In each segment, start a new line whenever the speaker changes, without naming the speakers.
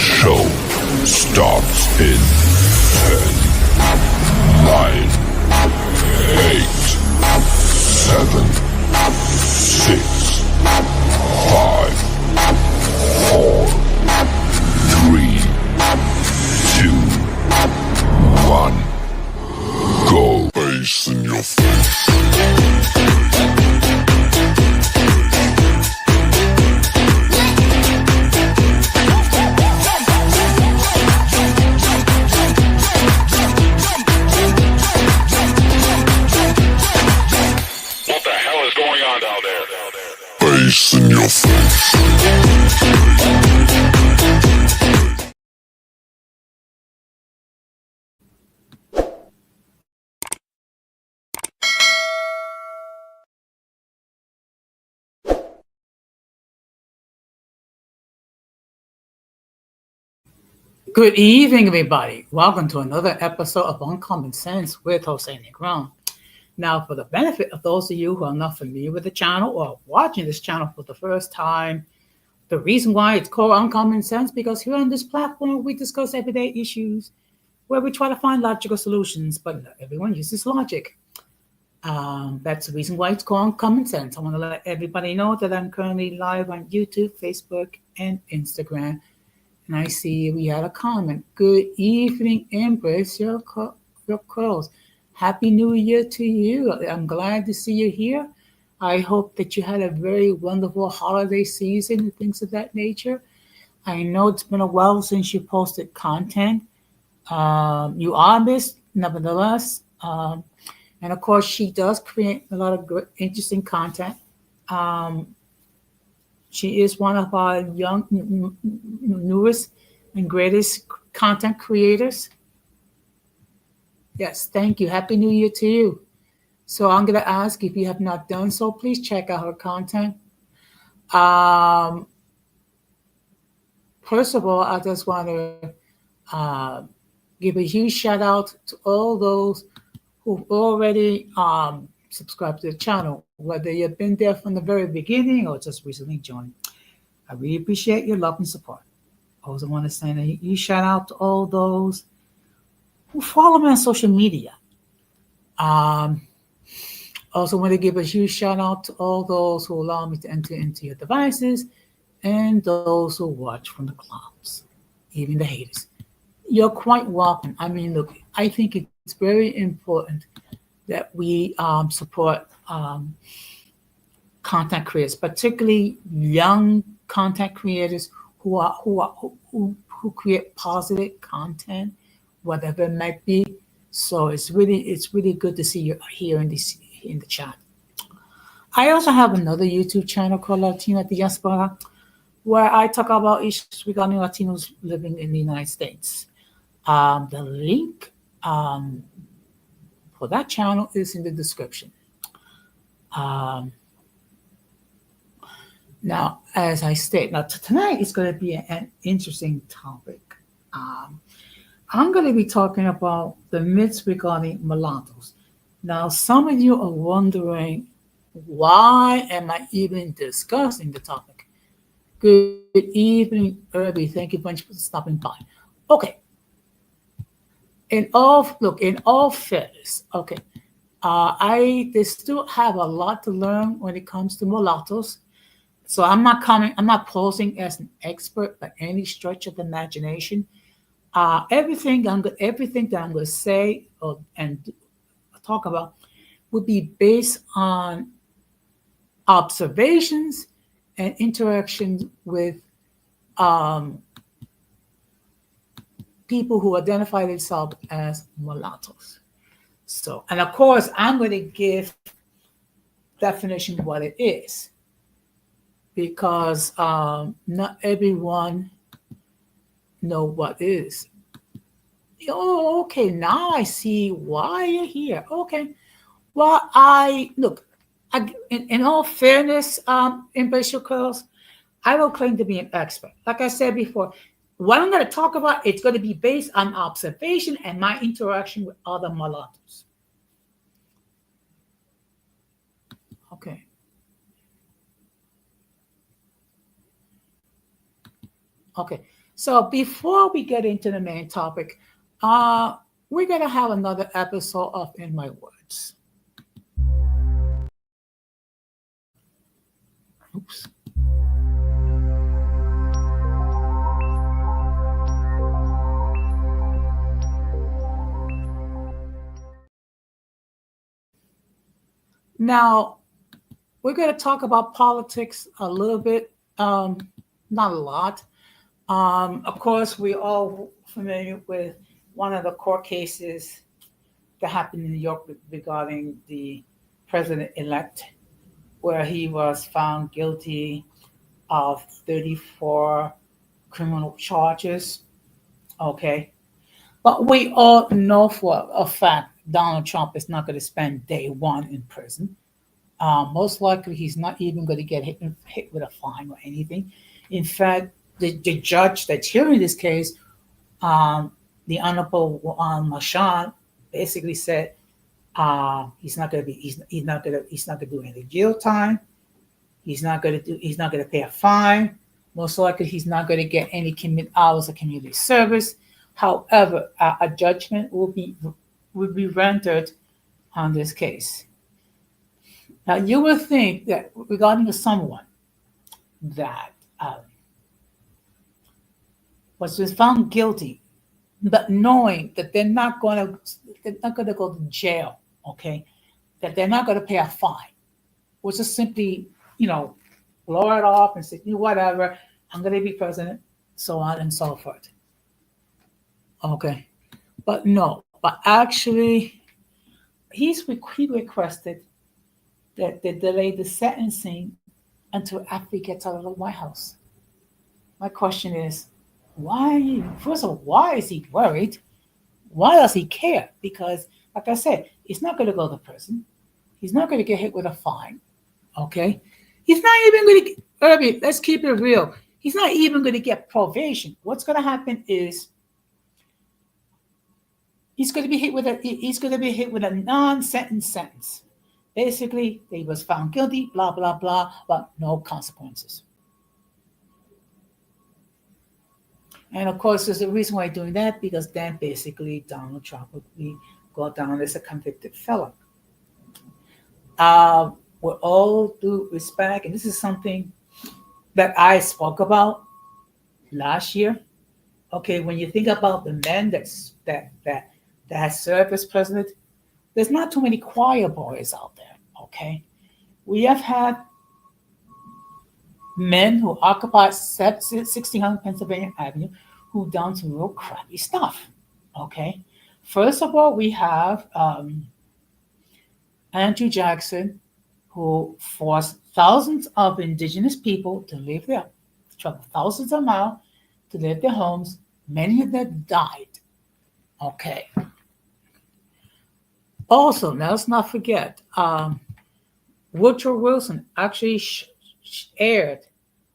show starts in 10, 9, 8, 7, 6, 5, 4, 3, 2, 1. Go. Bass in your face. Bass in your face.
Good evening, everybody. Welcome to another episode of Uncommon Sense with Jose Negron. Now, for the benefit of those of you who are not familiar with the channel or watching this channel for the first time, the reason why it's called Uncommon Sense because here on this platform we discuss everyday issues where we try to find logical solutions, but not everyone uses logic. That's the reason why it's called Uncommon Sense. I want to let everybody know that I'm currently live on YouTube, Facebook, and Instagram. And I see we had a comment. Good evening, embrace your curls. Happy New Year to you. I'm glad to see you here. I hope that you had a very wonderful holiday season and things of that nature. I know it's been a while since you posted content. You are missed, nevertheless. And of course, she does create a lot of good, interesting content. She is one of our newest and greatest content creators. Yes, thank you. Happy New Year to you. So I'm going to ask if you have not done so, please check out her content. First of all, I just want to give a huge shout out to all those who've already subscribed to the channel, whether you've been there from the very beginning or just recently joined. I really appreciate your love and support. I also want to send a huge shout out to all those who follow me on social media. Also want to give a huge shout out to all those who allow me to enter into your devices and those who watch from the clouds, even the haters. You're quite welcome. I mean, look, I think it's very important that we support content creators, particularly young content creators who create positive content, whatever it might be. So it's really good to see you here in the chat. I also have another YouTube channel called Latina Diaspora, where I talk about issues regarding Latinos living in the United States. The link for that channel is in the description. Now, as I state, tonight is going to be an interesting topic. I'm going to be talking about the myths regarding mulattoes. Now, some of you are wondering, why am I even discussing the topic? Good evening, Irby. Thank you very much for stopping by. Okay. In all fairness, okay, I still have a lot to learn when it comes to mulattoes. So I'm not posing as an expert by any stretch of the imagination. Everything that I'm going to say and talk about would be based on observations and interactions with people who identify themselves as mulattoes. So, and of course, I'm going to give definition of what it is, because not everyone know what it is. Oh, okay, now I see why you're here. Okay, well, in all fairness, embrace your curls, I don't claim to be an expert. Like I said before, what I'm going to talk about, it's going to be based on observation and my interaction with other mulattoes. Okay. Okay. So before we get into the main topic, uh, we're gonna have another episode of In My Words. Oops. Now we're gonna talk about politics a little bit, not a lot. Of course, we all familiar with one of the court cases that happened in New York regarding the president-elect, where he was found guilty of 34 criminal charges. Okay. But we all know for a fact Donald Trump is not going to spend day one in prison. Most likely, he's not even going to get hit with a fine or anything. In fact, the judge that's hearing this case, um, the Honorable Mashan, basically said he's not going to be he's not going to do any jail time. He's not going to pay a fine. Most likely he's not going to get any hours of community service. However, a judgment will be rendered on this case. Now you will think that regarding someone that was found guilty, but knowing that they're not going to go to jail, okay, that they're not going to pay a fine, which is simply, blow it off and say, whatever, I'm going to be president, so on and so forth. Okay. But no, but actually, he requested that they delay the sentencing until after he gets out of the White House. My question is, why? First of all, why is he worried? Why does he care? Because, like I said, he's not going to go to prison. He's not going to get hit with a fine. Okay, he's not even going to. Irby, let's keep it real. He's not even going to get probation. What's going to happen is he's going to be hit with a non-sentence sentence. Basically, he was found guilty, blah blah blah, but no consequences. And of course, there's a reason why doing that, because then basically Donald Trump would go down as a convicted felon. With all due respect, and this is something that I spoke about last year. Okay, when you think about the men that has served as president, there's not too many choir boys out there. Okay, we have had men who occupied 1600 Pennsylvania Avenue who done some real crappy stuff. Okay, first of all, we have Andrew Jackson, who forced thousands of indigenous people to live there, travel thousands of miles to live their homes. Many of them died. Okay. Also, now let's not forget, Woodrow Wilson actually showed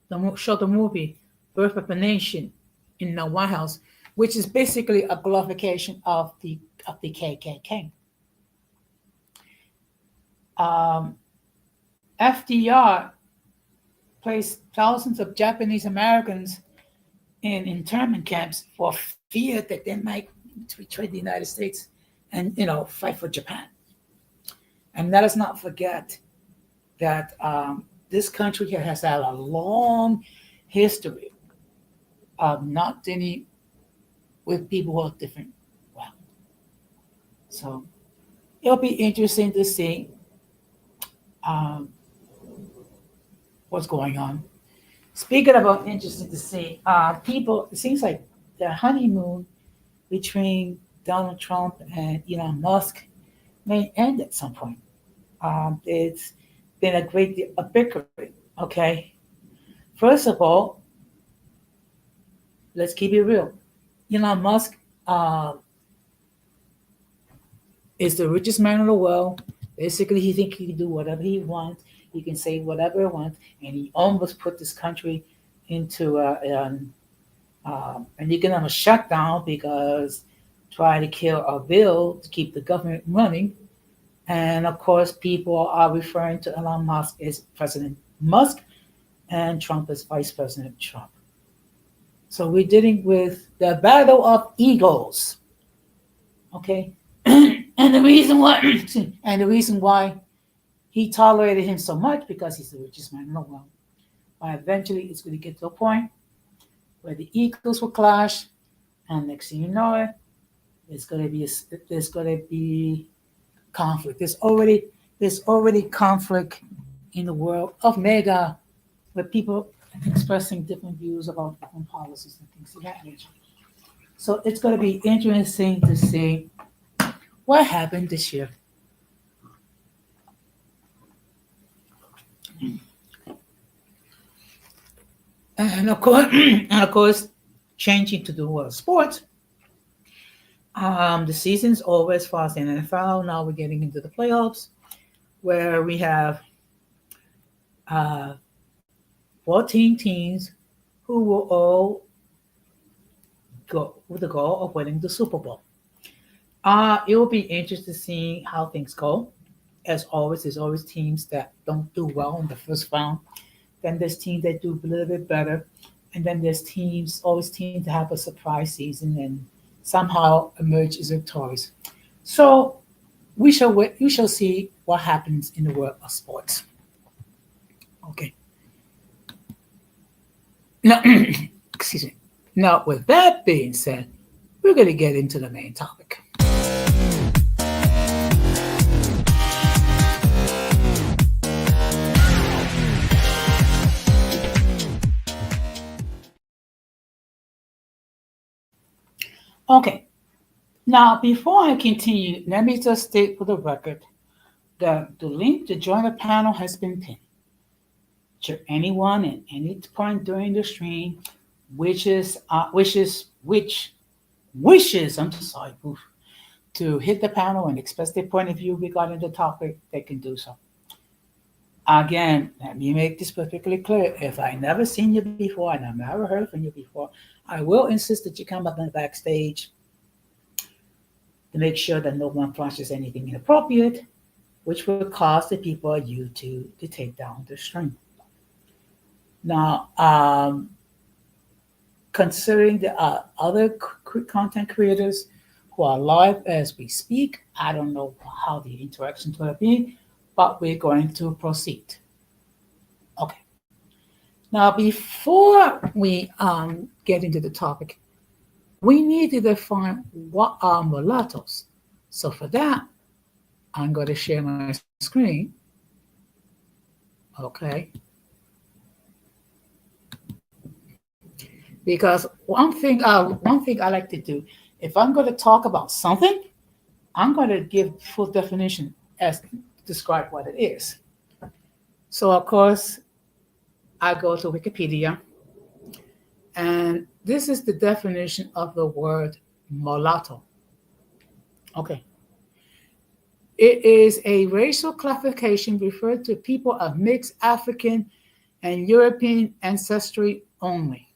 the movie Birth of a Nation in the White House, which is basically a glorification of the KKK. FDR placed thousands of Japanese Americans in internment camps for fear that they might betray the United States and fight for Japan. And let us not forget that this country has had a long history of not dealing with people who are different. Well, so it'll be interesting to see what's going on. Speaking about interesting to see, people, it seems like the honeymoon between Donald Trump and Elon Musk may end at some point. It's been a great deal of bickering. Okay, first of all, let's keep it real. Elon Musk is the richest man in the world. Basically, he thinks he can do whatever he wants. He can say whatever he wants, and he almost put this country into an economic shutdown because trying to kill a bill to keep the government running. And of course, people are referring to Elon Musk as President Musk and Trump as Vice President Trump. So we're dealing with the battle of egos. Okay. And the reason why he tolerated him so much because he's the richest man in the world. But eventually it's going to get to a point where the egos will clash, and next thing you know it, there's going to be conflict. There's already conflict in the world of mega, with people expressing different views about different policies and things of that nature. So it's going to be interesting to see what happened this year. And of course, changing to the world of sports. The season's over as far as the NFL. Now we're getting into the playoffs, where we have uh, 14 teams who will all go with the goal of winning the Super Bowl. It will be interesting to see how things go. As always, there's always teams that don't do well in the first round. Then there's teams that do a little bit better, and then there's always teams that have a surprise season and somehow emerge as victorious. So we shall see what happens in the world of sports. Okay. Now, excuse me. Now, with that being said, we're going to get into the main topic. Okay. Now, before I continue, let me just state for the record that the link to join the panel has been pinned. Should anyone at any point during the stream wishes, I'm sorry, to hit the panel and express their point of view regarding the topic, they can do so. Again, let me make this perfectly clear. If I never seen you before and I've never heard from you before, I will insist that you come up on the backstage to make sure that no one flashes anything inappropriate, which will cause the people on YouTube to take down the stream. Now, considering the other content creators who are live as we speak, I don't know how the interaction's going to be, but we're going to proceed. Okay. Now, before we get into the topic, we need to define what are mulattoes. So for that, I'm going to share my screen. Okay. Because one thing I like to do, if I'm going to talk about something, I'm going to give full definition as describe what it is. So of course, I go to Wikipedia, and this is the definition of the word mulatto. Okay. It is a racial classification referred to people of mixed African and European ancestry only.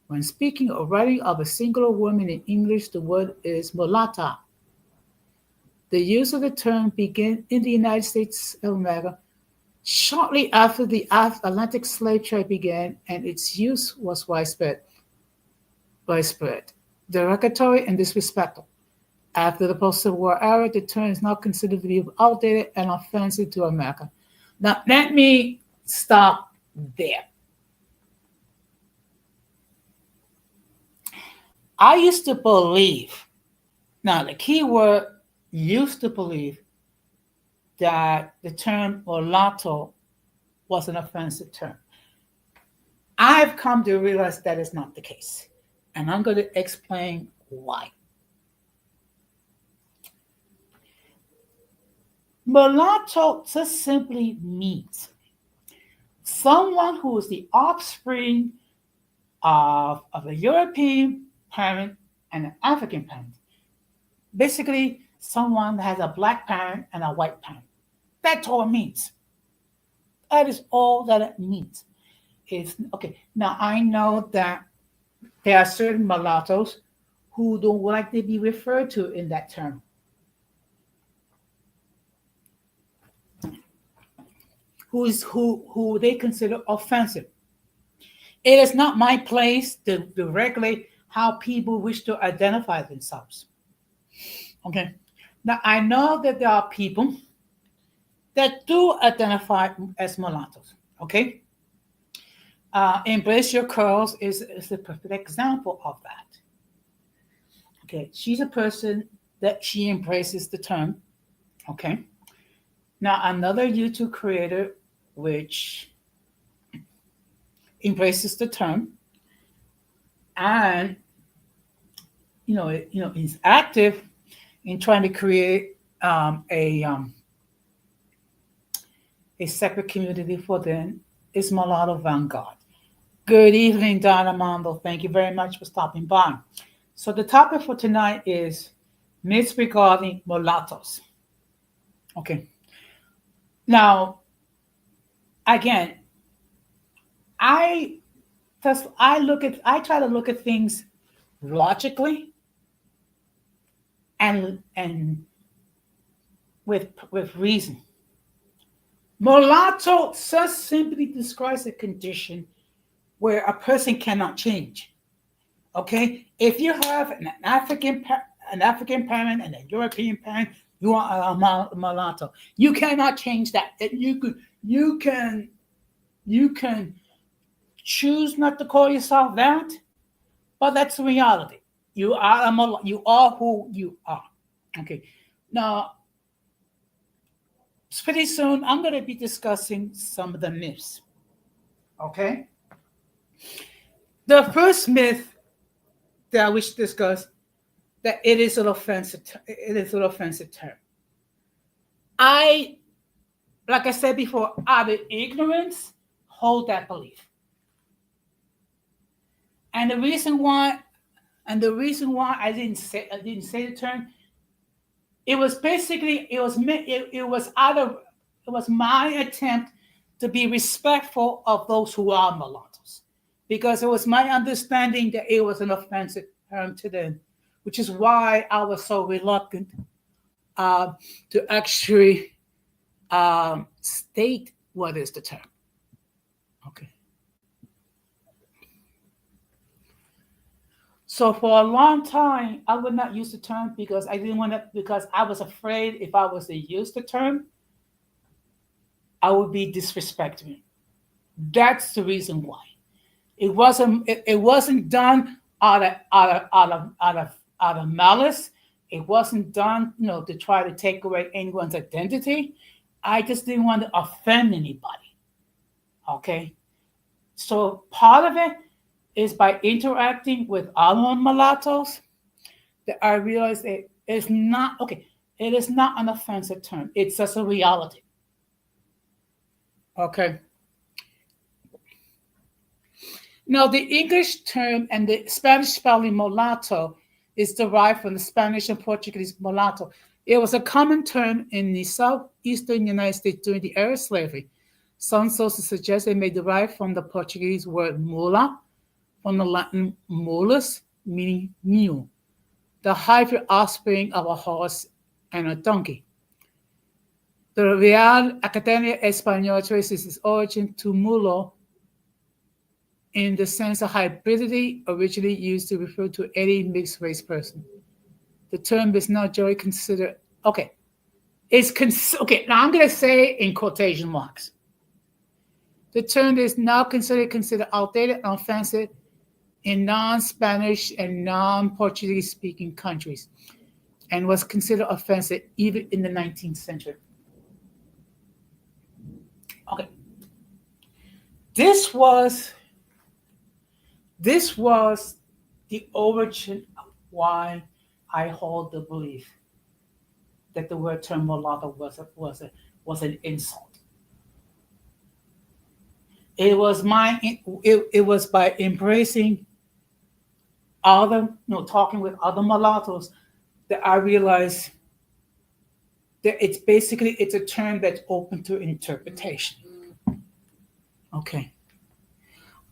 When speaking or writing of a singular woman in English, the word is mulatta. The use of the term began in the United States of America shortly after the Atlantic slave trade began, and its use was widespread, derogatory and disrespectful. After the post-Civil War era, the term is now considered to be outdated and offensive to America. Now, let me stop there. I used to believe, now the key word, used to believe that the term mulatto was an offensive term. I've come to realize that is not the case, and I'm going to explain why. Mulatto just simply means someone who is the offspring of a European parent and an African parent. Basically, someone that has a black parent and a white parent. That's all it means. That is all that it means. It's okay. Now I know that there are certain mulattoes who don't like to be referred to in that term. Who they consider offensive. It is not my place to regulate how people wish to identify themselves. Okay. Now I know that there are people that do identify as mulattoes. Okay. Embrace Your Curls is a perfect example of that. Okay. She's a person that she embraces the term. Okay. Now another YouTube creator which embraces the term and is active in trying to create a separate community for them is Mulatto Vanguard. Good evening, Donna Mondo. Thank you very much for stopping by. So the topic for tonight is myths regarding mulattoes. Okay. Now, again, I I try to look at things logically and with reason. Mulatto just simply describes a condition where a person cannot change. Okay, if you have an African parent and a European parent, you are a mulatto. You cannot change that. You can choose not to call yourself that, but that's the reality. You are a mulatto. You are who you are. Okay. Now, pretty soon I'm going to be discussing some of the myths. Okay. The first myth that I wish to discuss that it is an offensive. It is an offensive term. I, like I said before, out of ignorance, hold that belief. And the reason why I didn't say the term, it was basically it was my attempt to be respectful of those who are mulattoes, because it was my understanding that it was an offensive term to them, which is why I was so reluctant to actually state what is the term. Okay. So for a long time, I would not use the term because I didn't want to, because I was afraid if I was to use the term, I would be disrespecting. That's the reason why. It wasn't done out of malice. It wasn't done, to try to take away anyone's identity. I just didn't want to offend anybody. Okay. So part of it is by interacting with other mulattoes that I realized it is not okay. It is not an offensive term. It's just a reality. Okay. Now, the English term and the Spanish spelling mulatto is derived from the Spanish and Portuguese mulatto. It was a common term in the southeastern United States during the era of slavery. Some sources suggest it may derive from the Portuguese word mula, from the Latin mulus, meaning mule, the hybrid offspring of a horse and a donkey. The Real Academia Española traces its origin to mulo in the sense of hybridity, originally used to refer to any mixed race person. The term is now generally considered okay. Okay. Now I'm going to say in quotation marks. The term is now considered outdated and offensive in non-Spanish and non-Portuguese speaking countries, and was considered offensive even in the 19th century. Okay. This was the origin of why I hold the belief that the word term mulatto was an insult. It was by embracing talking with other mulattoes that I realized that it's a term that's open to interpretation. Okay.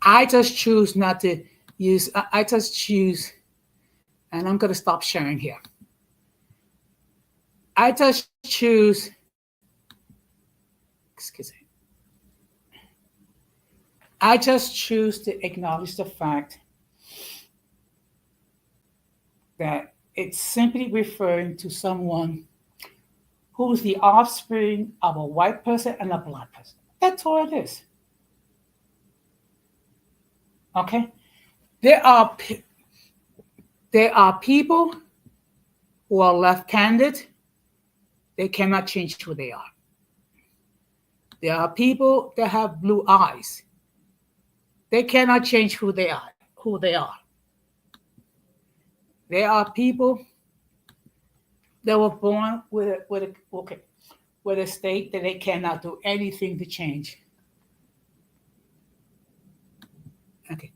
I just choose not to use, I just choose, and I'm going to stop sharing here. I just choose, excuse me. I just choose to acknowledge the fact that it's simply referring to someone who's the offspring of a white person and a black person. That's all it is. Okay? There are there are people who are left-handed. They cannot change who they are. There are people that have blue eyes. They cannot change who they are. Who they are. There are people that were born with a state that they cannot do anything to change. Okay.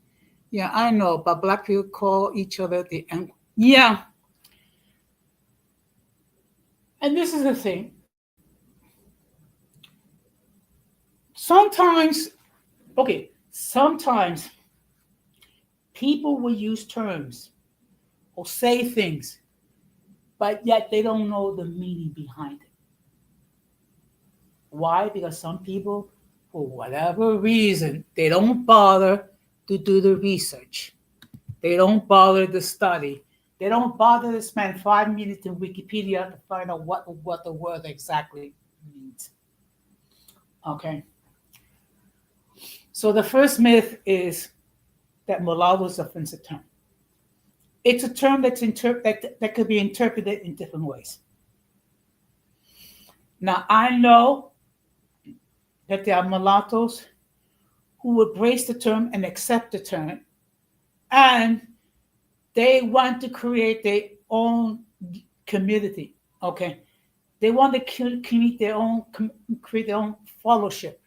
Yeah, I know, but black people call each other the yeah. And this is the thing. Sometimes, okay, sometimes people will use terms or say things, but yet they don't know the meaning behind it. Why? Because some people, for whatever reason, they don't bother to do the research. They don't bother to study. They don't bother to spend 5 minutes in Wikipedia to find out what the word exactly means. Okay. So the first myth is that mulatto is an offensive term. It's a term that could be interpreted in different ways. Now I know that there are mulattoes who embrace the term and accept the term, and they want to create their own community. Okay, they want to create their own fellowship.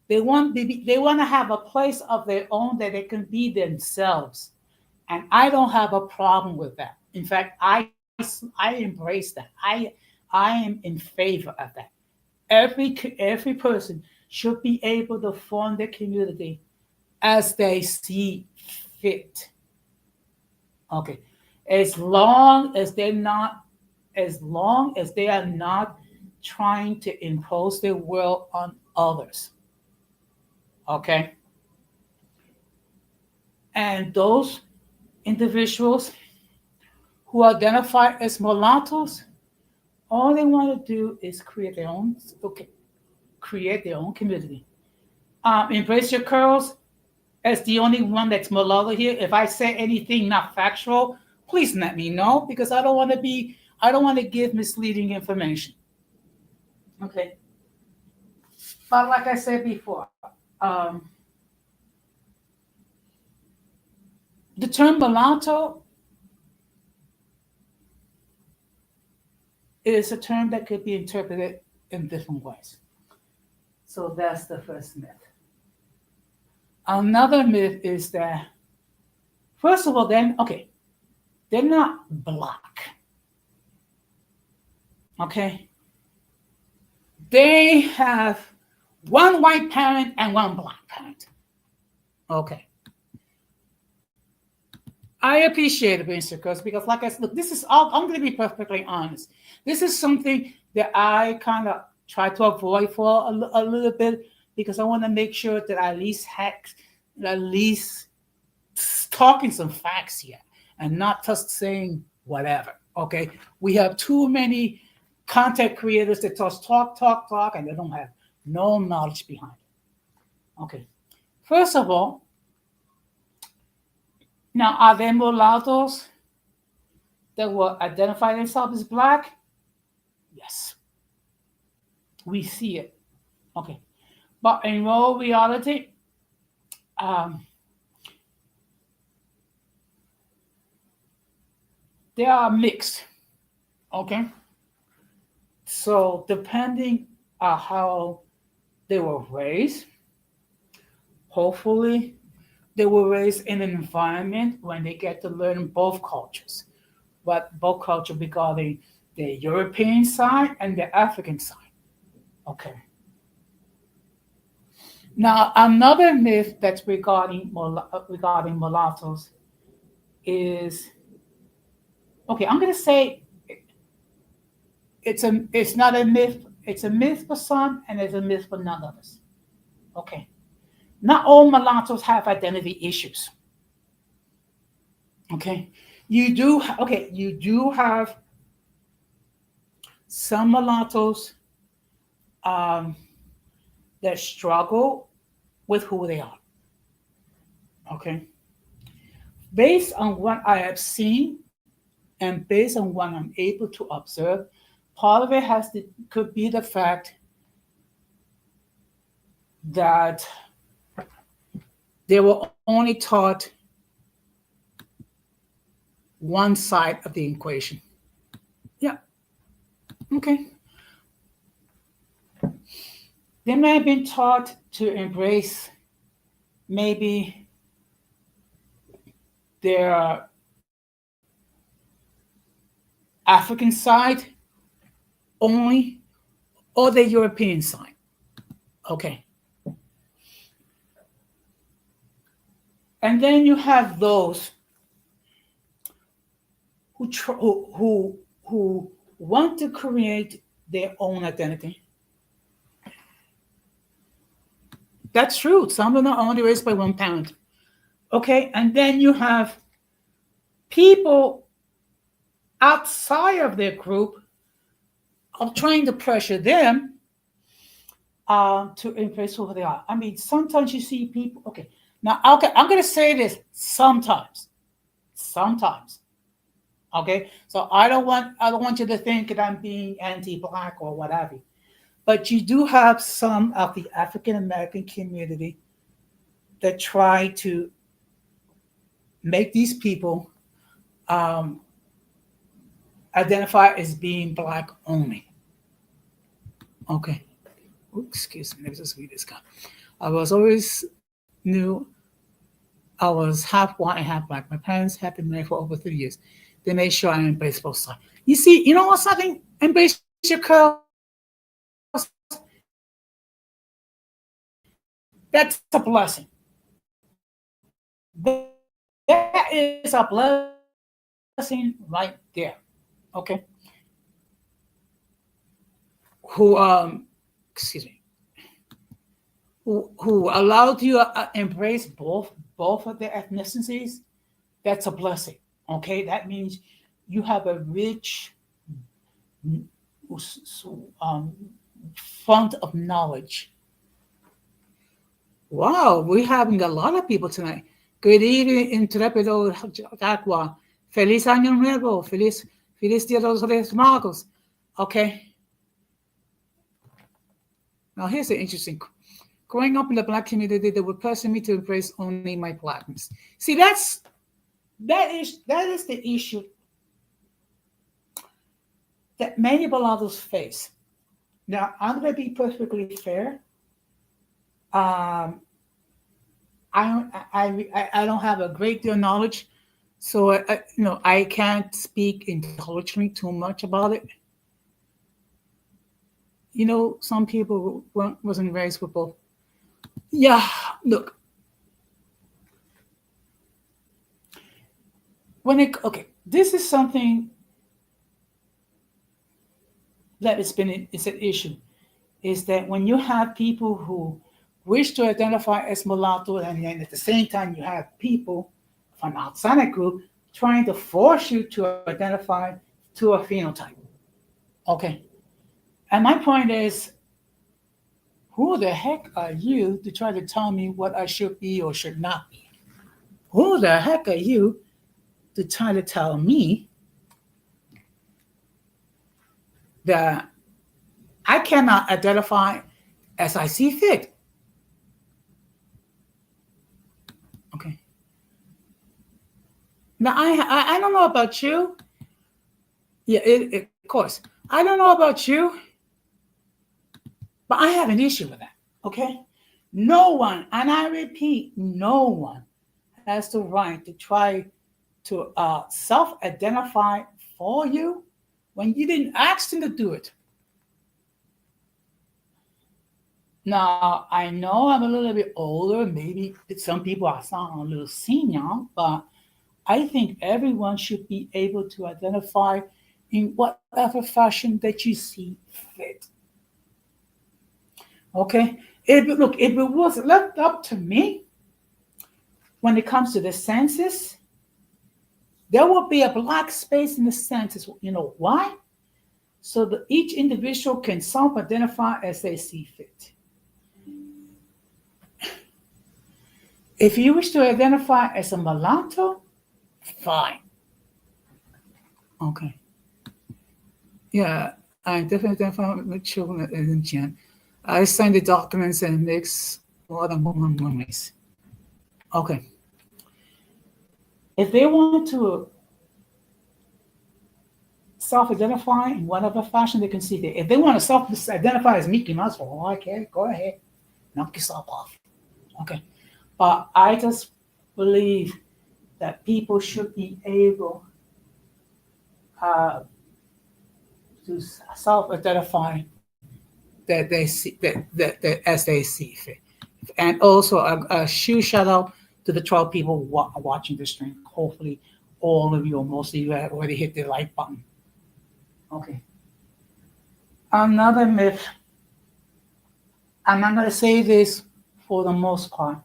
They want to have a place of their own that they can be themselves, and I don't have a problem with that. In fact, I embrace that. I am in favor of that. Every person should be able to form their community as they see fit. Okay, as long as they are not trying to impose their will on others. Okay, and those individuals who identify as mulattoes, all they want to do is create their own community. Embrace your curls as the only one that's mulatto here. If I say anything not factual, please let me know because I don't want to give misleading information. Okay. But like I said before, the term mulatto is a term that could be interpreted in different ways. So that's the first myth. Another myth is that, first of all, they're not black. Okay? They have one white parent and one black parent. Okay. I appreciate it, Mr. Curse, because like I said, look, this is all, I'm going to be perfectly honest. This is something that I kind of try to avoid for a little bit because I want to make sure that I at least talking some facts here and not just saying whatever. Okay. We have too many content creators that just talk, and they don't have no knowledge behind it. Okay. First of all, now, are there mulattoes that will identify themselves as black? Yes. We see it. Okay. But in real reality, they are mixed. Okay. So depending on how they were raised, hopefully they were raised in an environment when they get to learn both cultures, but both cultures regarding the European side and the African side. Okay. Now, another myth that's regarding mulattoes is, okay, I'm going to say it's not a myth. It's a myth for some, and it's a myth for none of us. Okay. Not all mulattoes have identity issues. Okay, you do have some mulattoes um, that struggle with who they are. Okay, based on what I have seen and based on what I'm able to observe, part of it could be the fact that they were only taught one side of the equation. Yeah, okay. They may have been taught to embrace maybe their African side only or the European side. Okay. And then you have those who want to create their own identity. That's true. Some of them are only raised by one parent. Okay, and then you have people outside of their group of trying to pressure them to embrace who they are. I mean, sometimes you see people. Okay, now okay, I'm going to say this sometimes. Okay, so I don't want you to think that I'm being anti-black or whatever. But you do have some of the African American community that try to make these people um, identify as being black only. Okay. Oops, excuse me. Let me just read this guy. I was always knew I was half white and half black. My parents have been married for over 3 years. They made sure I embraced both sides. You see, you know what? Something embrace your curls. That's a blessing. That is a blessing right there. Okay. Who excuse me, who allowed you embrace both of their ethnicities, that's a blessing. Okay, that means you have a rich um, font of knowledge. Wow, we're having a lot of people tonight. Good evening, Intrepido Aqua. Feliz Año Nuevo. Feliz Dia de los Reyes Magos. Okay. Now here's the interesting. Growing up in the black community, they would pressure me to embrace only my blackness. See, that is the issue that many mulattoes face. Now, I'm going to be perfectly fair. Um, I don't have a great deal of knowledge, so I can't speak intelligently too much about it. Some people wasn't raised with both. Yeah, look, this is something that it's an issue. Is that when you have people who wish to identify as mulatto, and then at the same time you have people from outside a group trying to force you to identify to a phenotype. Okay. And my point is, who the heck are you to try to tell me what I should be or should not be? Who the heck are you to try to tell me that I cannot identify as I see fit? Okay. Now I don't know about you. Yeah, of course. I don't know about you, but I have an issue with that. Okay. No one, and I repeat, no one has the right to try to self-identify for you when you didn't ask them to do it. Now, I know I'm a little bit older. Maybe some people are sound a little senior, but I think everyone should be able to identify in whatever fashion that you see fit. Okay? if it was left up to me, when it comes to the census, there will be a black space in the census. You know why? So that each individual can self-identify as they see fit. If you wish to identify as a mulatto, fine. Okay. Yeah, I definitely identify with children in Jan. I signed the documents and mix more than one race. Okay. If they want to self-identify in whatever fashion they can see it. If they want to self-identify as Mickey Mouse, oh, okay, go ahead, knock yourself off. Okay. But I just believe that people should be able to self-identify that they see that as they see fit. And also a huge shout out to the 12 people watching the stream. Hopefully, all of you or most of you have already hit the like button. Okay. Another myth. I'm not going to say this for the most part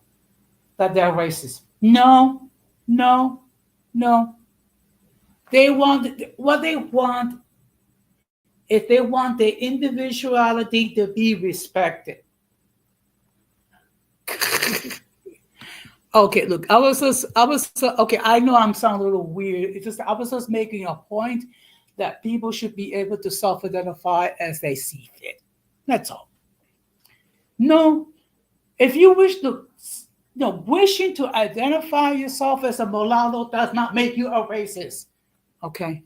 that they're racist. No, no, no. They want what they want. If they want their individuality to be respected. Okay, look, okay, I know I'm sounding a little weird. It's just, I was just making a point that people should be able to self-identify as they see fit. That's all. No, if you wish to, wishing to identify yourself as a mulatto does not make you a racist. Okay.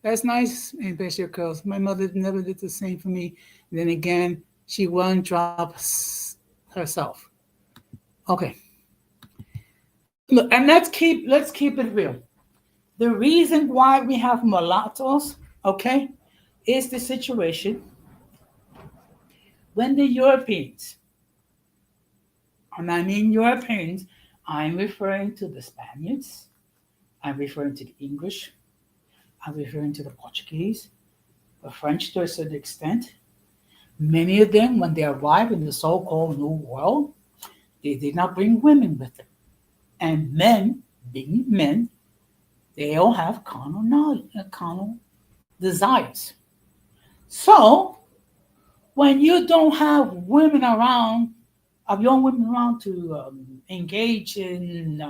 That's nice, Ambassador Curls. My mother never did the same for me. And then again, she one drops herself. Okay. Look, and let's keep it real. The reason why we have mulattoes, okay, is the situation when the Europeans, and I mean Europeans, I'm referring to the Spaniards, I'm referring to the English, I'm referring to the Portuguese, the French to a certain extent. Many of them, when they arrived in the so-called New World, they did not bring women with them. And men, being men, they all have carnal desires. So, when you don't have women around, young women around to engage in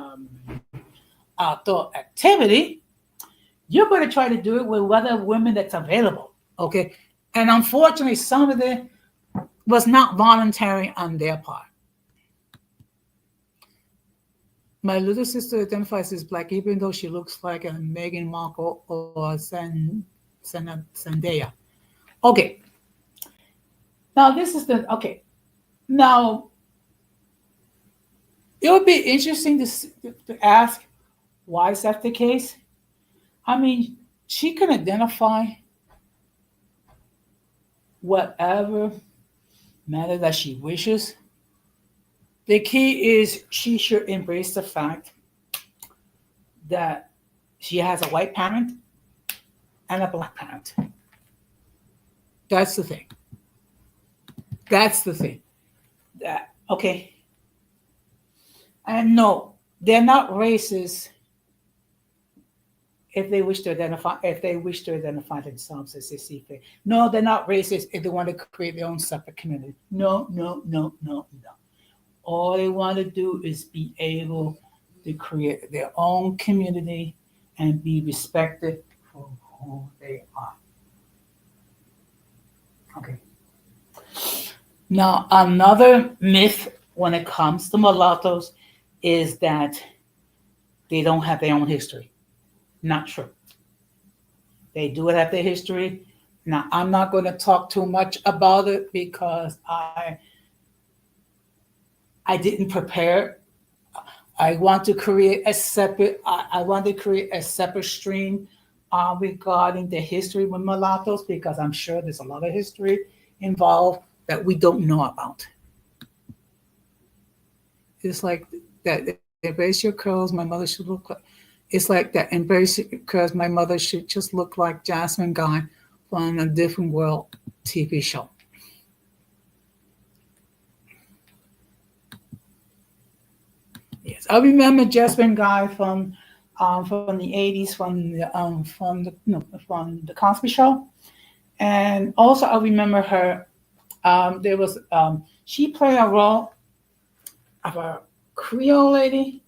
outdoor activity, you're going to try to do it with other women that's available, okay? And unfortunately, some of it was not voluntary on their part. My little sister identifies as Black, even though she looks like a Meghan Markle or Zendaya. Okay. Now, this is okay. Now, it would be interesting to ask, why is that the case? I mean, she can identify whatever matter that she wishes. The key is she should embrace the fact that she has a white parent and a Black parent. That's the thing. Okay. And no, they're not racist if they wish to identify themselves as they see fit. No, they're not racist if they want to create their own separate community. No. All they want to do is be able to create their own community and be respected for who they are. Okay. Now, another myth when it comes to mulattoes is that they don't have their own history. Not true. They do have their history. Now, I'm not going to talk too much about it because I didn't prepare. I want to create a separate stream regarding the history with mulattoes, because I'm sure there's a lot of history involved that we don't know about. It's like that. Embrace your curls. My mother should look like. It's like that. Embrace your curls. My mother should just look like Jasmine Guy. from a different world TV show. Yes, I remember Jasmine Guy from the '80s, from the Cosby Show, and also I remember her. There was she played a role of a Creole lady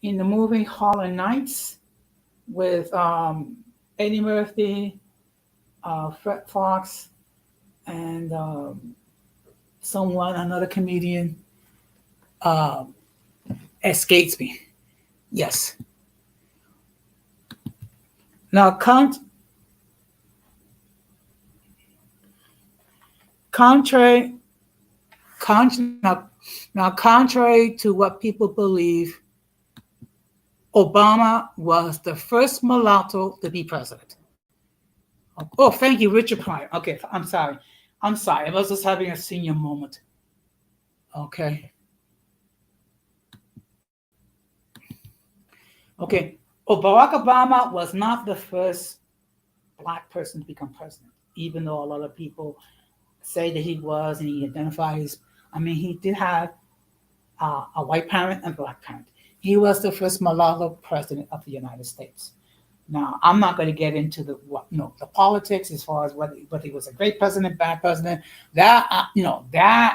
in the movie Harlem Nights with Eddie Murphy, Fred Fox, and another comedian, uh, escapes me. Yes. Now, contrary, now, contrary to what people believe, Obama was the first mulatto to be president. Oh, thank you, Richard Pryor. Okay, I'm sorry. I'm sorry. I was just having a senior moment. Okay. Okay. Oh, Barack Obama was not the first black person to become president, even though a lot of people say that he was and he identifies. I mean, he did have a white parent and a black parent. He was the first mulatto president of the United States. Now, I'm not going to get into the politics as far as whether he was a great president, bad president. That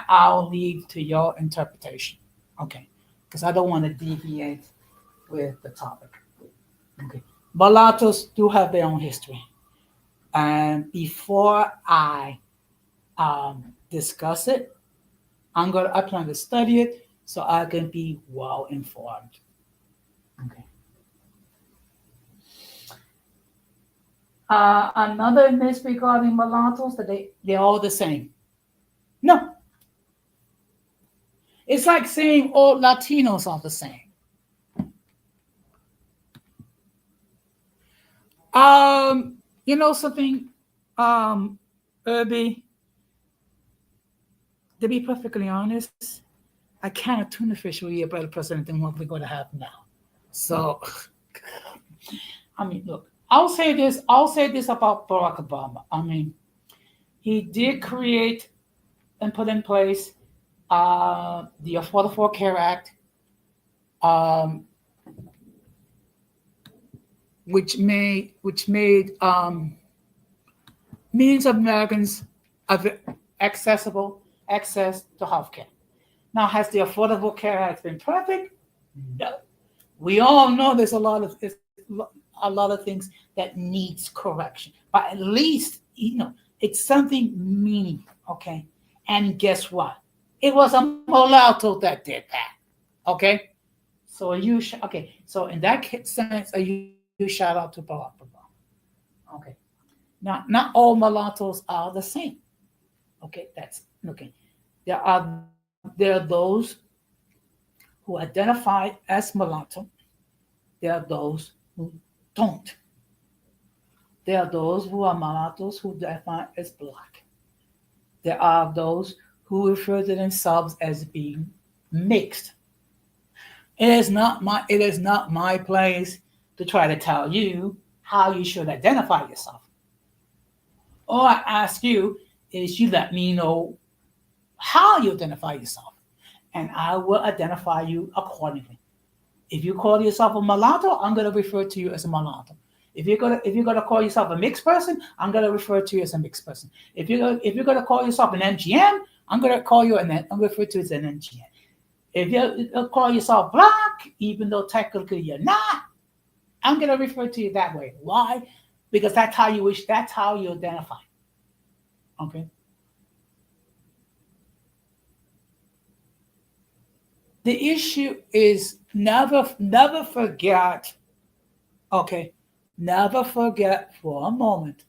I'll leave to your interpretation. Okay, because I don't want to deviate with the topic. Okay, mulattoes do have their own history, and before I discuss it, I plan to study it so I can be well informed. Okay. Another myth regarding mulattoes that they're all the same. No, it's like saying all Latinos are the same. You know something, Irby, to be perfectly honest, I can't tuna fish will be a better president than what we're going to have now. So, I mean, look, I'll say this. I'll say this about Barack Obama. I mean, he did create and put in place the Affordable Care Act, um, which made millions of Americans accessible access to healthcare. Now, has the Affordable Care Act been perfect? No. We all know there's a lot of things that needs correction, but at least it's something meaningful. Okay, and guess what? It was a mulatto that did that. Okay, okay. So in that sense, you shout out to Barack Obama. Okay, not all mulattoes are the same. Okay, that's okay. There are those who identify as mulatto. There are those who don't. There are those who are mulattoes who identify as black. There are those who refer to themselves as being mixed. It is not my place to try to tell you how you should identify yourself. All I ask you is you let me know how you identify yourself, and I will identify you accordingly. If you call yourself a mulatto, I'm going to refer to you as a mulatto. If you're gonna call yourself a mixed person, I'm gonna refer to you as a mixed person. If you're gonna call yourself an MGM, I'm gonna refer to you as an MGM. If you call yourself black, even though technically you're not, I'm gonna refer to you that way. Why? Because that's how you wish. That's how you identify. Okay. The issue is never forget. Okay. Never forget for a moment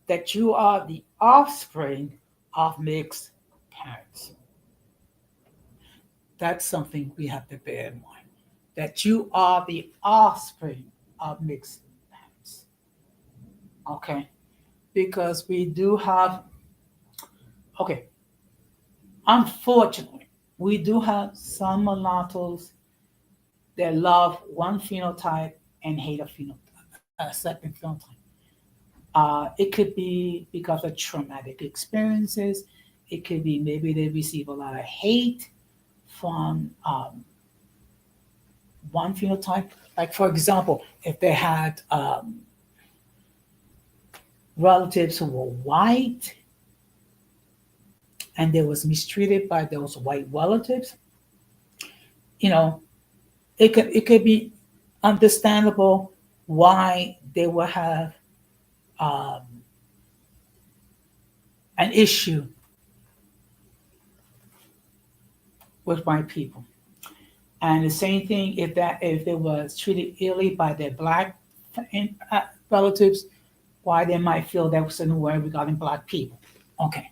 that you are the offspring of mixed parents. That's something we have to bear in mind. That you are the offspring of mixed parents. Okay? Because we do have, okay, unfortunately, we do have some mulattoes that love one phenotype and hate a second phenotype. It could be because of traumatic experiences. It could be maybe they receive a lot of hate from one phenotype. Like, for example, if they had relatives who were white and they was mistreated by those white relatives, you know, it could be understandable why they will have um, an issue with white people. And the same thing if they was treated illy by their black relatives, why they might feel that certain way regarding black people. Okay.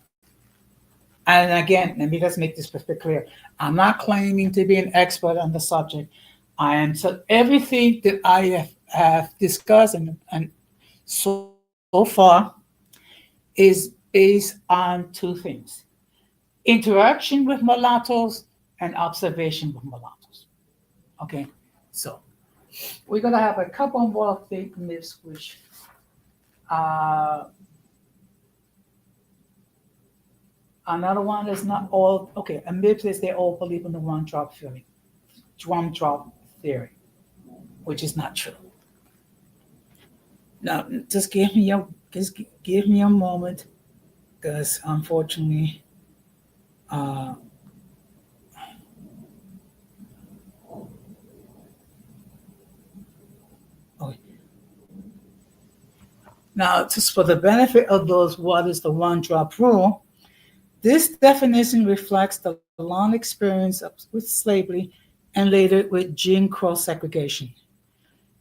And again, let me just make this perfectly clear. I'm not claiming to be an expert on the subject. I am so everything that I have discussed and so far is based on two things: interaction with mulattoes and observation with mulattoes. Okay, so we're gonna have a couple more fake myths, which uh, another one is not all okay. A myth is they all believe in the one drop theory, which is not true. Now, just give me a moment, because unfortunately, uh, okay. Now, just for the benefit of those, what is the one drop rule? This definition reflects the long experience with slavery and later with Jim Crow segregation.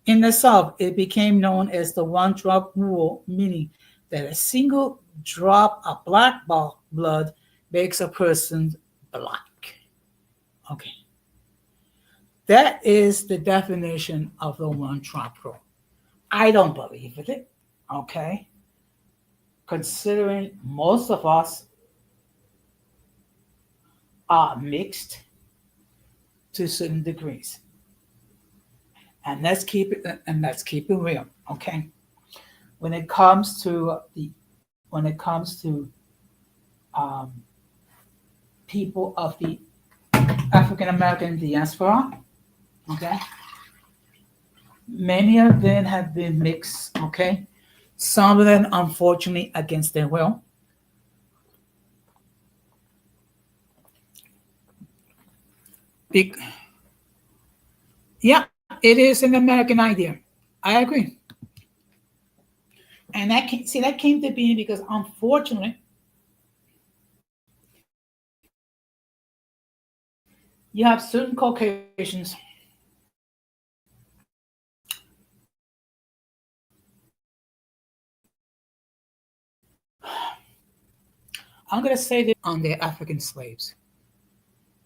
In the South, it became known as the one drop rule, meaning that a single drop of black blood makes a person black. Okay. That is the definition of the one drop rule. I don't believe in it. Okay. Considering most of us are mixed to certain degrees. And let's keep it real. Okay. When it comes to um, people of the African American diaspora, okay, many of them have been mixed. Okay, some of them unfortunately against their will. Be- yeah, it is an American idea. I agree, and that came to be because unfortunately you have certain Caucasians I'm going to say this on their African slaves.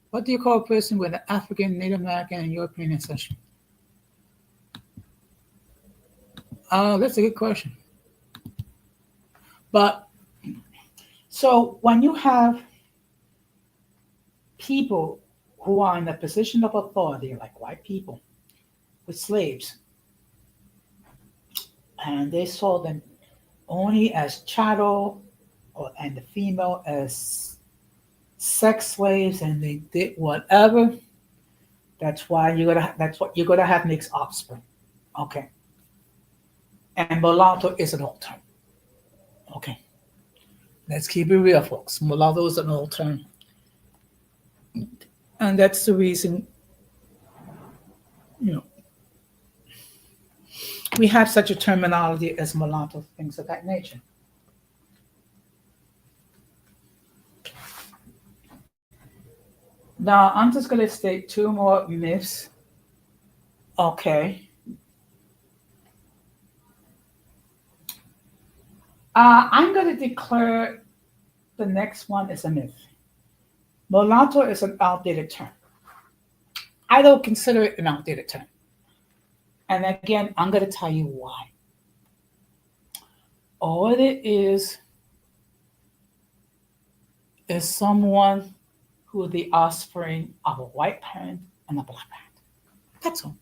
What do you call a person with an African, Native American, and European ancestry? That's a good question. But so when you have people who are in a position of authority, like white people with slaves, and they saw them only as chattel, and the female as sex slaves, and they did whatever. That's what you're gonna have mixed offspring. Okay, and mulatto is an old term. Okay, let's keep it real, folks. Mulatto is an old term, and that's the reason you know we have such a terminology as mulatto, things of that nature. Now, I'm just going to state two more myths. Okay. I'm going to declare the next one is a myth. Mulatto is an outdated term. I don't consider it an outdated term. And again, I'm going to tell you why. All it is someone who is the offspring of a white parent and a black parent. That's all.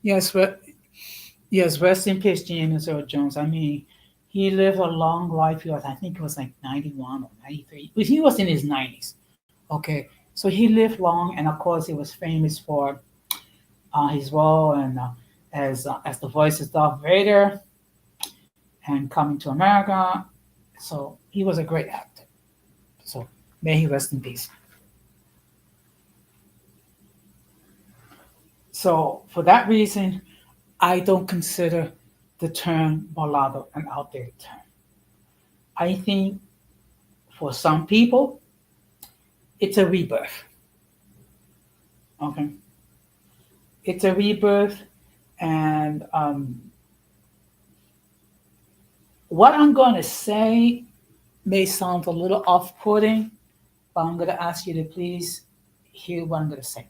Yes, yes, rest in peace, James Earl Jones. I mean, he lived a long life. He was, I think it was like 91 or 93. But he was in his 90s. Okay. So he lived long, and of course, he was famous for his role and as the voice of Darth Vader and Coming to America. So he was a great actor. So may he rest in peace. So for that reason, I don't consider the term mulatto an outdated term. I think for some people, it's a rebirth. Okay, it's a rebirth, and what I'm going to say may sound a little off-putting, but I'm going to ask you to please hear what I'm going to say.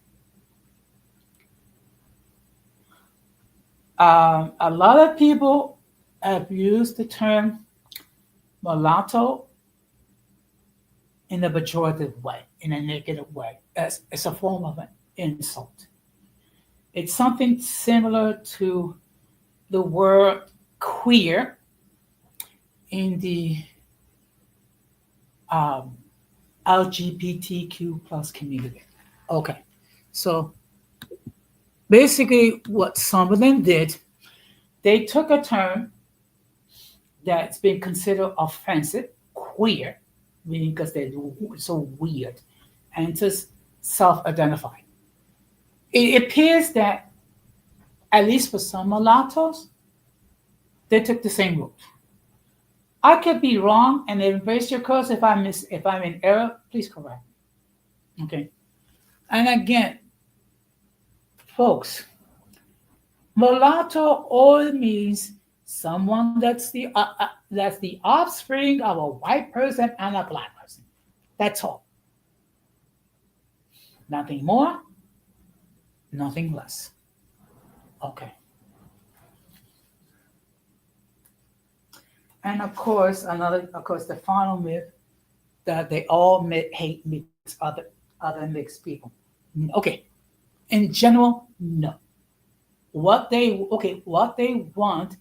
A lot of people have used the term mulatto in a pejorative way, in a negative way, as it's a form of an insult. It's something similar to the word queer in the um, LGBTQ plus community. Okay, so basically, what some of them did, they took a term that's been considered offensive, queer, meaning because they're so weird, and just self-identify. It appears that at least for some mulattoes, they took the same route. I could be wrong, and embrace your cause. If I'm in error, please correct me. Okay. And again, folks, mulatto all means someone that's the offspring of a white person and a black person. That's all. Nothing more, nothing less. Okay. And of course, the final myth that they all hate other mixed people. Okay. In general, no. What they want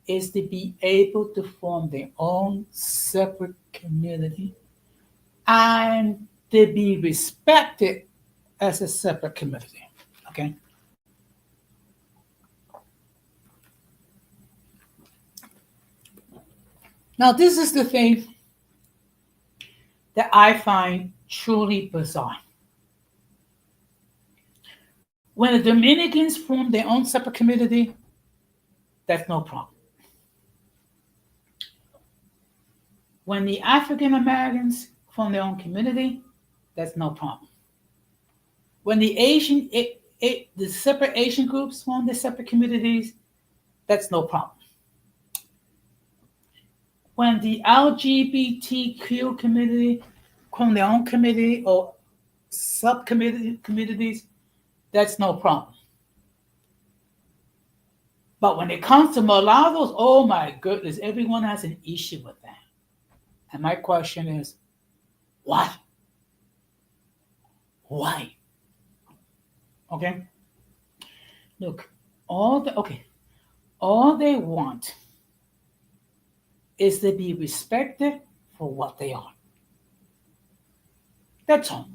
is to be able to form their own separate community and to be respected as a separate community. Okay. Now, this is the thing that I find truly bizarre. When the Dominicans form their own separate community, that's no problem. When the African Americans form their own community, that's no problem. When the separate Asian groups form their separate communities, that's no problem. When the LGBTQ community form their own community or communities, that's no problem. But when it comes to mulattoes, oh my goodness, everyone has an issue with that. And my question is, what? Why? Okay. Look, all they want is to be respected for what they are. That's all.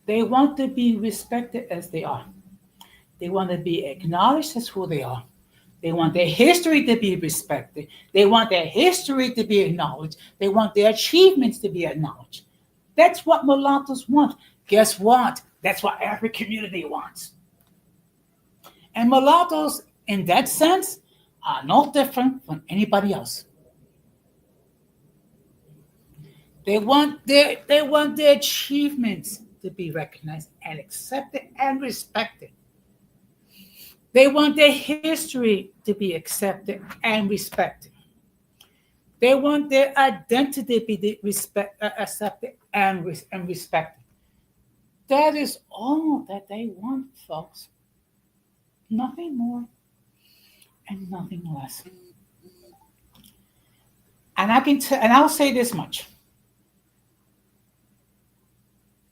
They want to be respected as they are. They want to be acknowledged as who they are. They want their history to be respected. They want their history to be acknowledged. They want their achievements to be acknowledged. That's what mulattoes want. Guess what? That's what every community wants. And mulattoes, in that sense, are no different from anybody else. They want their achievements to be recognized and accepted and respected. They want their history to be accepted and respected. They want their identity to be accepted and respected. That is all that they want, folks. Nothing more and nothing less. And I'll say this much.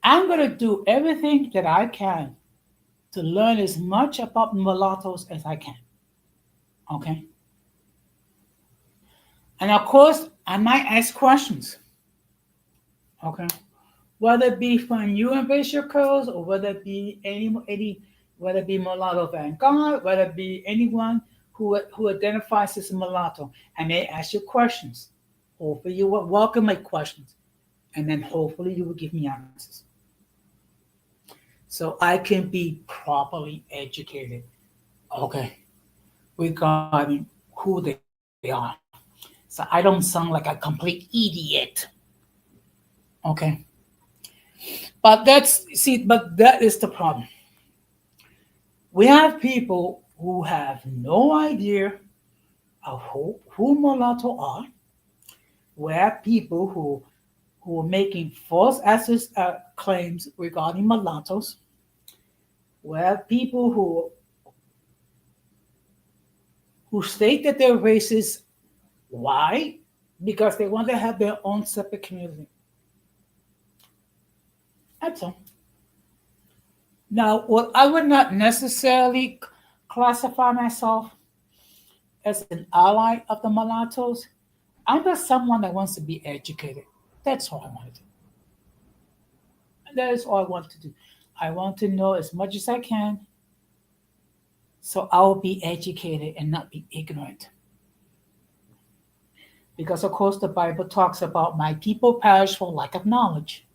I'm going to do everything that I can to learn as much about mulattoes as I can. Okay. And of course, I might ask questions. Okay. Whether it be from you and Bishop Curls, or whether it be any whether it be mulatto Van God, whether it be anyone who identifies as a mulatto, I may ask you questions. Hopefully you will welcome my questions. And then hopefully you will give me answers. So I can be properly educated. Okay. Regarding who they are. So I don't sound like a complete idiot. Okay. But that is the problem. We have people who have no idea of who mulatto are. We have people who are making false claims regarding mulattoes. We have people who state that they're racist. Why? Because they want to have their own separate community. That's all. Now, well, I would not necessarily classify myself as an ally of the mulattoes. I'm just someone that wants to be educated. That's all I want to do. That is all I want to do. I want to know as much as I can so I'll be educated and not be ignorant. Because, of course, the Bible talks about my people perish for lack of knowledge.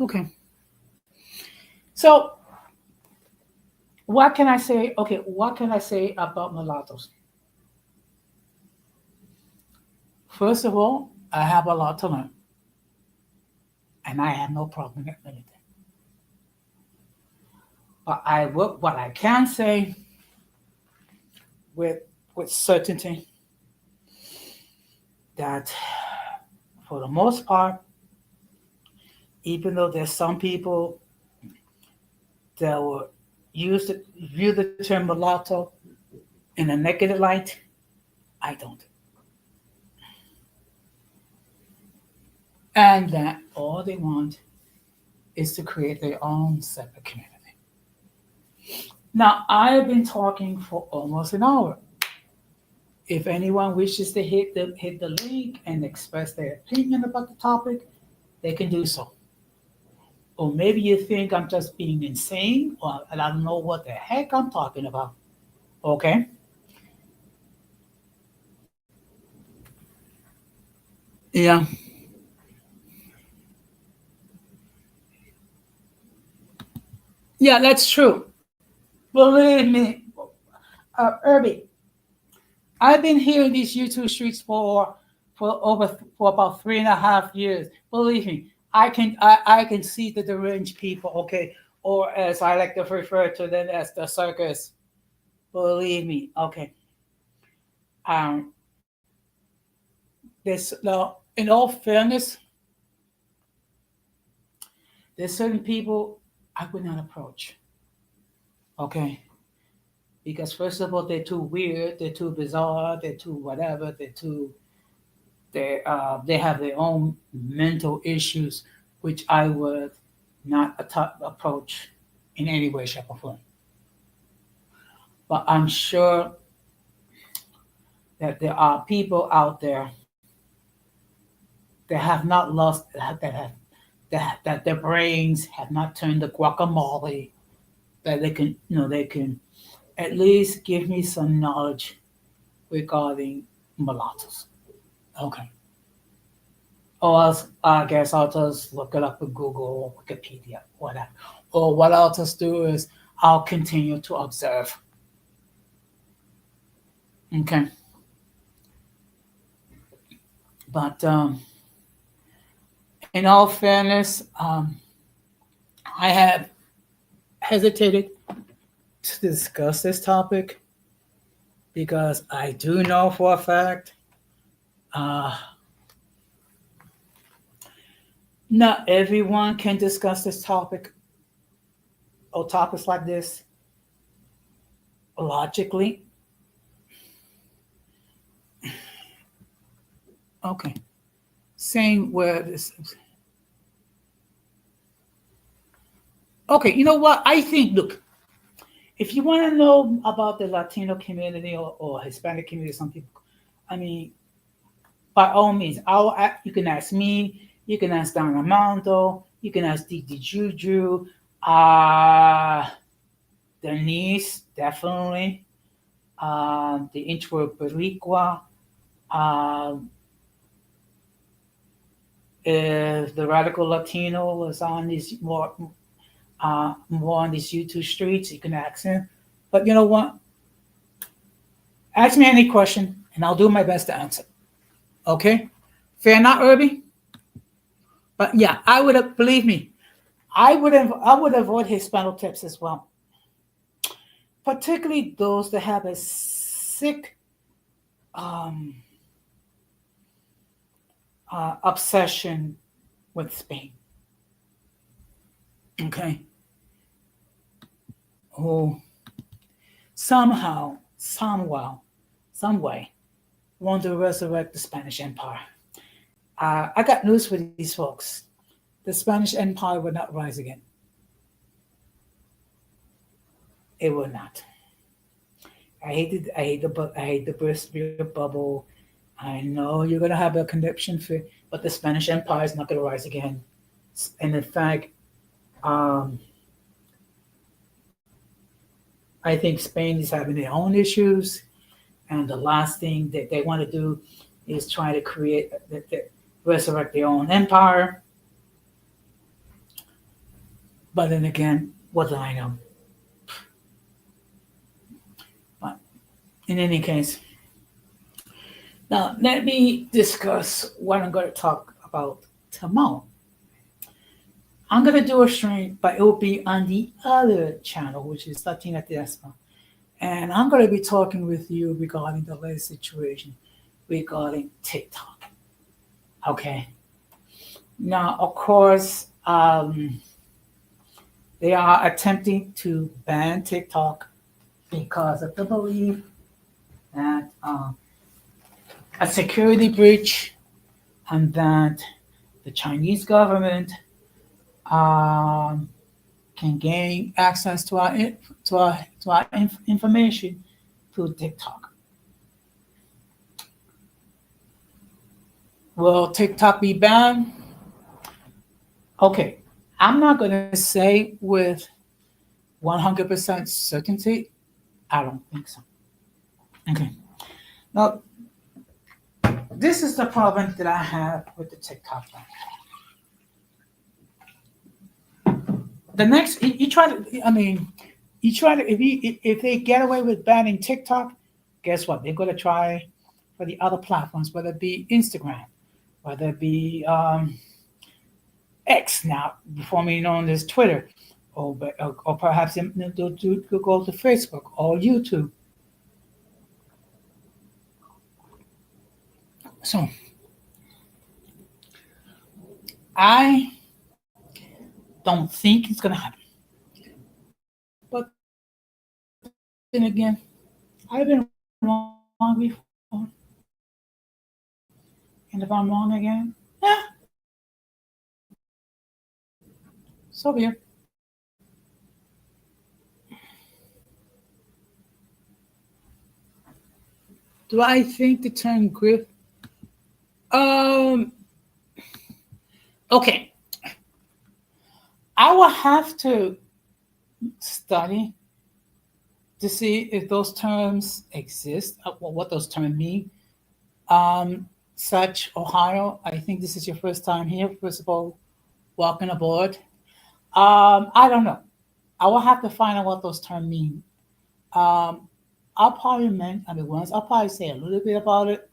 Okay. So, what can I say? Okay, what can I say about mulattoes? First of all, I have a lot to learn, and I have no problem admitting it. But what I can say with certainty that for the most part, even though there's some people that will view the term mulatto in a negative light, I don't. And that all they want is to create their own separate community. Now, I've been talking for almost an hour. If anyone wishes to hit the link and express their opinion about the topic, they can do so. Or maybe you think I'm just being insane, or I don't know what the heck I'm talking about. Okay? Yeah. Yeah, that's true. Believe me, Irby, I've been here in these YouTube streets for about 3.5 years. Believe me, I can see the deranged people, okay, or as I like to refer to them as the circus. Believe me, okay. Um, there's now, in all fairness, there's certain people I would not approach, okay, because first of all, they're too weird, they're too bizarre, they're too whatever, they have their own mental issues, which I would not approach in any way, shape, or form. But I'm sure that there are people out there that have not lost that their brains have not turned to guacamole, that they can at least give me some knowledge regarding mulattoes. Okay. Or else, I guess I'll just look it up in Google or Wikipedia, whatever. Or what I'll just do is I'll continue to observe. Okay. But in all fairness, I have hesitated to discuss this topic because I do know for a fact uh, not everyone can discuss this topic or topics like this logically. Okay. Saying where this. Okay, you know what? I think, look, if you want to know about the Latino community or Hispanic community, some people, I mean, by all means, you can ask me, you can ask Don Armando, you can ask Didi Juju, uh, Denise, definitely, the introvert Boricua, um, if the radical Latino was on these more on these YouTube streets, you can ask him. But you know what? Ask me any question, and I'll do my best to answer. Okay? Fair not, Irby? But yeah, I would have, believe me, I would avoid Hispanic tips as well, particularly those that have a sick um, obsession with Spain. Okay, who somehow, some way, want to resurrect the Spanish Empire. I got news for these folks. The Spanish Empire will not rise again. It will not. I hate the burst beer bubble. I know you're gonna have a conniption for, but the Spanish Empire is not gonna rise again. And in fact, um, I think Spain is having their own issues, and the last thing that they want to do is try to resurrect their own empire. But then again, what do I know? But in any case, now let me discuss what I'm going to talk about tomorrow. I'm going to do a stream, but it will be on the other channel, which is Latina Diaspora. And I'm going to be talking with you regarding the latest situation regarding TikTok. Okay. Now, of course, they are attempting to ban TikTok because of the belief that a security breach and that the Chinese government can gain access to our information through TikTok. Will TikTok be banned? Okay, I'm not going to say with 100% certainty. I don't think so. Okay. Now, this is the problem that I have with the TikTok ban. The next, you try to, I mean, you try to, if they get away with banning TikTok, guess what? They're going to try for the other platforms, whether it be Instagram, whether it be X now, formerly known as Twitter, or perhaps they'll go to Facebook or YouTube. So I don't think it's going to happen. But then again, I've been wrong before. And if I'm wrong again, so be it. Do I think the term grift? Okay. I will have to study to see if those terms exist, what those terms mean. Such Ohio, I think this is your first time here. First of all, welcome aboard. I don't know. I will have to find out what those terms mean. I'll probably I'll probably say a little bit about it.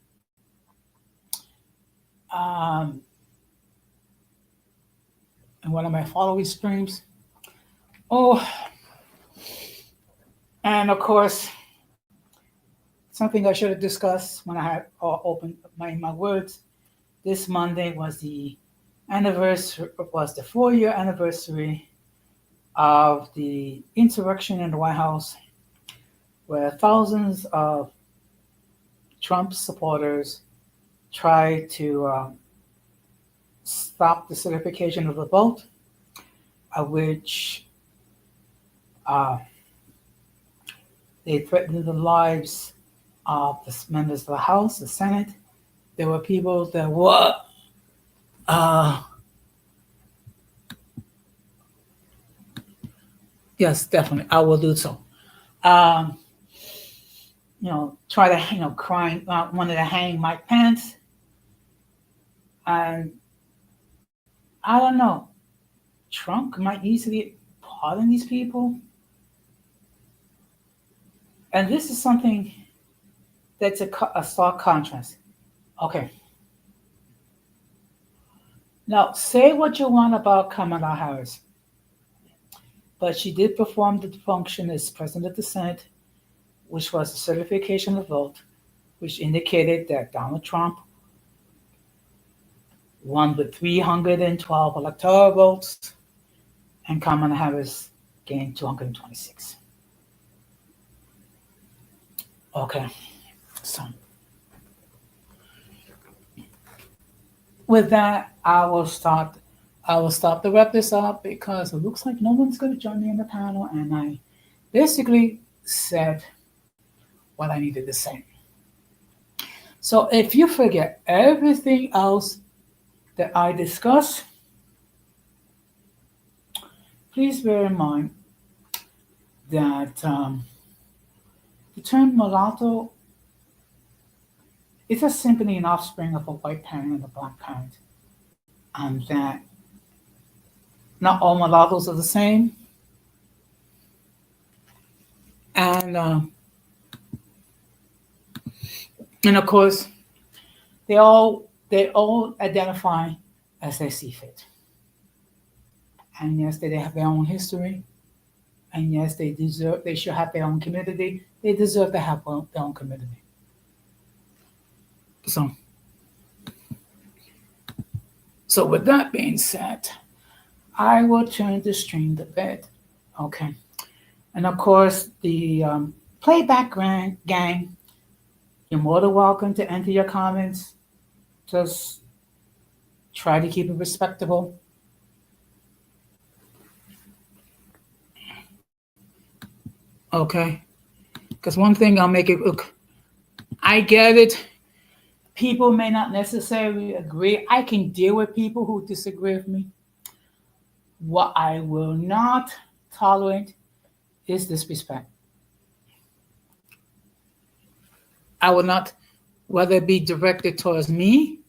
In one of my following streams. Oh, and of course, something I should have discussed when I had opened my words. This Monday was the 4-year anniversary of the insurrection in the White House, where thousands of Trump supporters try to stop the certification of the vote, which uh, they threatened the lives of the members of the House, the Senate. There were people that were yes, definitely, I will do so. Um, try to crying wanted to hang Mike Pence, and I don't know. Trump might easily pardon these people, and this is something that's a stark contrast. Okay, now say what you want about Kamala Harris, but she did perform the function as president of the Senate, which was a certification of vote, which indicated that Donald Trump won with 312 electoral votes, and Kamala Harris gained 226. Okay, so with that, I will stop to wrap this up because it looks like no one's going to join me in the panel, and I basically said what I needed to say. So if you forget everything else that I discussed, please bear in mind that the term mulatto is a simply an offspring of a white parent and a black parent, and that not all mulattoes are the same, and of course they all identify as they see fit. And yes, they have their own history. And yes, they should have their own community. They deserve to have their own community. So with that being said, I will turn the stream to bed. Okay. And of course, the playback gang, you're more than welcome to enter your comments. Just try to keep it respectable. Okay. Because one thing I'll make it look, I get it. People may not necessarily agree. I can deal with people who disagree with me. What I will not tolerate is disrespect. I will not, whether it be directed towards me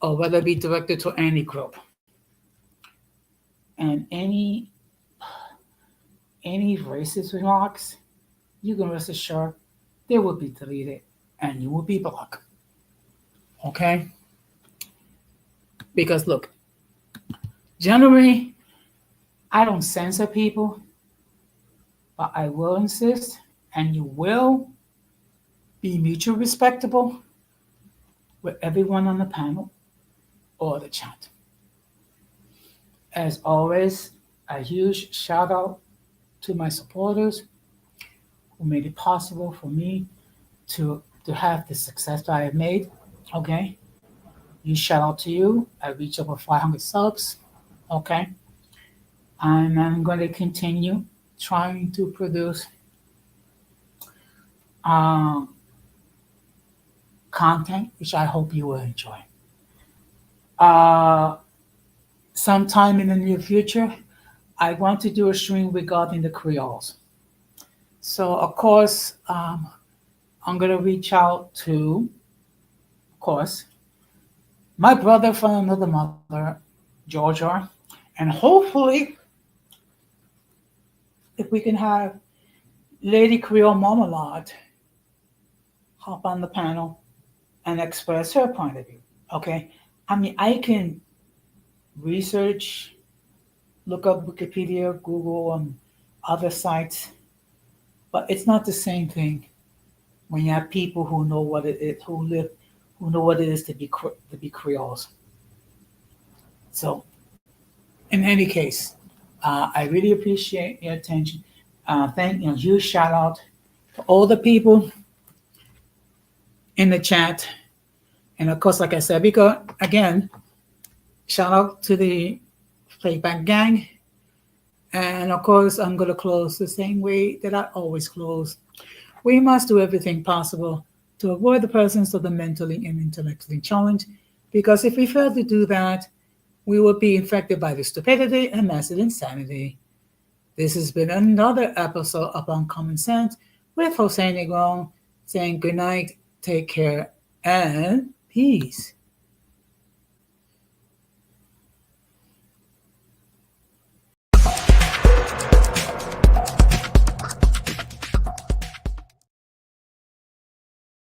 or whether it be directed to any group. And any racist remarks, you can rest assured they will be deleted and you will be blocked. Okay? Because look, generally, I don't censor people, but I will insist, and you will be mutually respectable with everyone on the panel or the chat. As always, a huge shout out to my supporters who made it possible for me to have the success that I have made. Okay? You shout out to you. I reached over 500 subs. Okay? And I'm going to continue trying to produce content, which I hope you will enjoy. Sometime in the near future, I want to do a stream regarding the Creoles. So, of course, I'm going to reach out to, of course, my brother from another mother, Georgia, and hopefully, if we can have Lady Creole Marmalade hop on the panel and express her point of view. Okay? I mean, I can research, look up Wikipedia, Google, and other sites, but it's not the same thing when you have people who know what it is, who know what it is to be Creoles. So, in any case, I really appreciate your attention. Huge shout out to all the people in the chat And of course, like I said, because again, shout out to the Playback Gang. And of course, I'm going to close the same way that I always close. We must do everything possible to avoid the presence of the mentally and intellectually challenged, because if we fail to do that, we will be infected by the stupidity and massive insanity. This has been another episode of Uncommon Sense with Jose Negron saying good night, take care, and peace.